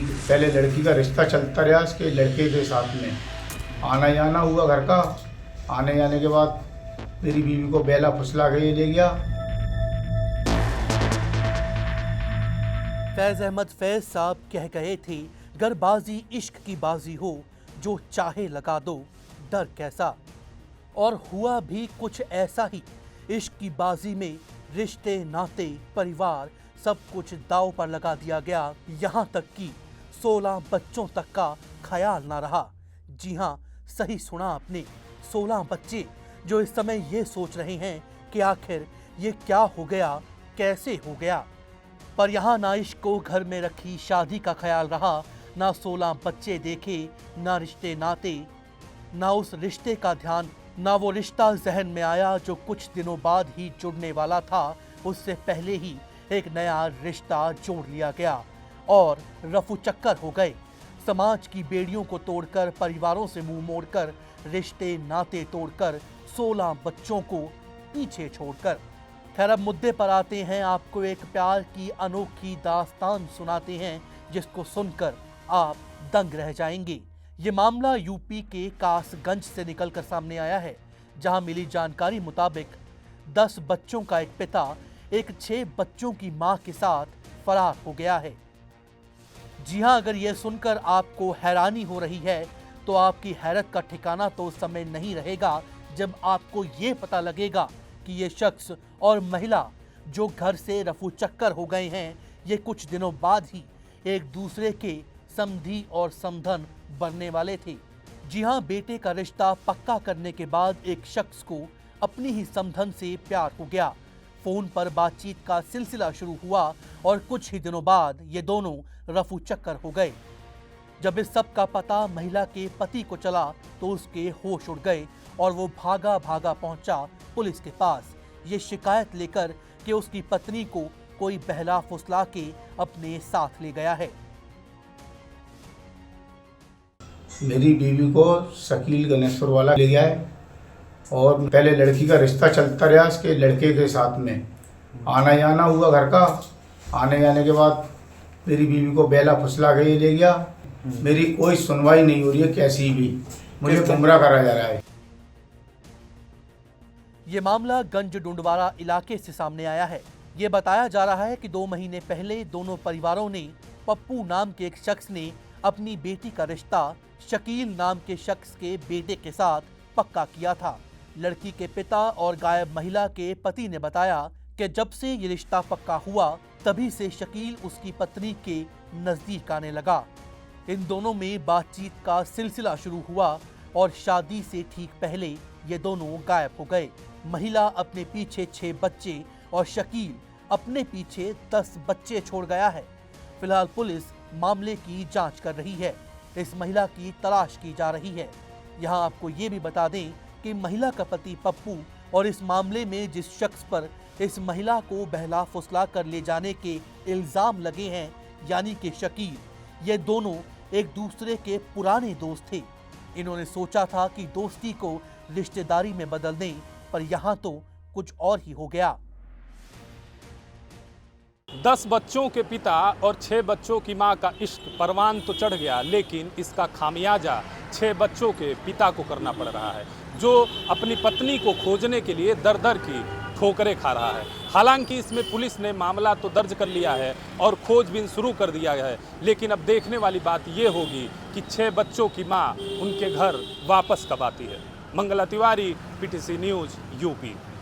पहले लड़की का रिश्ता चलता रहा, इसके लड़के के साथ में आना जाना हुआ घर का। आने जाने के बाद मेरी बीवी को बेला फुसला के ले गया। फैज़ अहमद फैज़ साहब कह गए थे, गरबाजी इश्क की बाजी हो, जो चाहे लगा दो, डर कैसा। और हुआ भी कुछ ऐसा ही। इश्क की बाजी में रिश्ते, नाते, परिवार सब कुछ दांव पर लगा दिया गया। यहाँ तक कि 16 बच्चों तक का ख्याल ना रहा। जी हाँ, सही सुना आपने, 16 बच्चे जो इस समय ये सोच रहे हैं कि आखिर ये क्या हो गया, कैसे हो गया। पर यहाँ ना इश्क को घर में रखी शादी का ख्याल रहा, ना 16 बच्चे देखे, ना रिश्ते नाते, ना उस रिश्ते का ध्यान, ना वो रिश्ता जहन में आया जो कुछ दिनों बाद ही जुड़ने वाला था। उससे पहले ही एक नया रिश्ता जोड़ लिया गया और रफू चक्कर हो गए। समाज की बेड़ियों को तोड़कर, परिवारों से मुंह मोड़कर, रिश्ते नाते तोड़कर, 16 बच्चों को पीछे छोड़कर। खैर, अब मुद्दे पर आते हैं। आपको एक प्यार की अनोखी दास्तान सुनाते हैं जिसको सुनकर आप दंग रह जाएंगे। ये मामला यूपी के कासगंज से निकलकर सामने आया है, जहां मिली जानकारी मुताबिक 10 बच्चों का एक पिता एक 6 बच्चों की मां के साथ फरार हो गया है। जी हां, अगर यह सुनकर आपको हैरानी हो रही है तो आपकी हैरत का ठिकाना तो उस समय नहीं रहेगा जब आपको ये पता लगेगा कि ये शख्स और महिला जो घर से रफू चक्कर हो गए हैं, ये कुछ दिनों बाद ही एक दूसरे के समधी और समधन बनने वाले थे। जी हां, बेटे का रिश्ता पक्का करने के बाद एक शख्स को अपनी ही समधन से प्यार हो गया। फोन पर बातचीत का सिलसिला शुरू हुआ और कुछ ही दिनों बाद ये दोनों रफू चक्कर हो गए। जब इस सब का पता महिला के पति को चला तो उसके होश उड़ गए और वो भागा भागा पहुंचा पुलिस के पास, ये शिकायत लेकर कि उसकी पत्नी को कोई बहला फुसला के अपने साथ ले गया है। मेरी बीवी को शकील गणेश्वर वाला ले गया है और पहले लड़की का रिश्ता चलता रहा, इसके लड़के के साथ में आना जाना हुआ घर का। आने जाने के बाद मेरी बीवी को बेला फुसला के ले गया। मेरी कोई सुनवाई नहीं हो रही है, कैसी भी मुझे गुमराह करा जा रहा है। ये मामला गंज डुंडवारा इलाके से सामने आया है। ये बताया जा रहा है कि 2 महीने पहले दोनों परिवारों ने, पप्पू नाम के एक शख्स ने अपनी बेटी का रिश्ता शकील नाम के शख्स के बेटे के साथ पक्का किया था। लड़की के पिता और गायब महिला के पति ने बताया कि जब से ये रिश्ता पक्का हुआ तभी से शकील उसकी पत्नी के नजदीक आने लगा। इन दोनों में बातचीत का सिलसिला शुरू हुआ और शादी से ठीक पहले ये दोनों गायब हो गए। महिला अपने पीछे 6 बच्चे और शकील अपने पीछे 10 बच्चे छोड़ गया है। फिलहाल पुलिस मामले की जांच कर रही है। इस महिला की तलाश की जा रही है। यहाँ आपको ये भी बता दें कि महिला का पति पप्पू और इस मामले में जिस शख्स पर इस महिला को बहला फुसला कर ले जाने के इल्जाम लगे हैं, यानी कि शकील, ये दोनों एक दूसरे के पुराने दोस्त थे। इन्होंने सोचा था कि दोस्ती को रिश्तेदारी में बदल दें, पर यहाँ तो कुछ और ही हो गया। 10 बच्चों के पिता और 6 बच्चों की मां का इश्क परवान तो चढ़ गया, लेकिन इसका खामियाजा 6 बच्चों के पिता को करना पड़ रहा है, जो अपनी पत्नी को खोजने के लिए दर दर की ठोकरें खा रहा है। हालांकि इसमें पुलिस ने मामला तो दर्ज कर लिया है और खोजबीन शुरू कर दिया है, लेकिन अब देखने वाली बात ये होगी कि 6 बच्चों की मां उनके घर वापस कब आती है। Mangla Tiwari, PTC news, UP.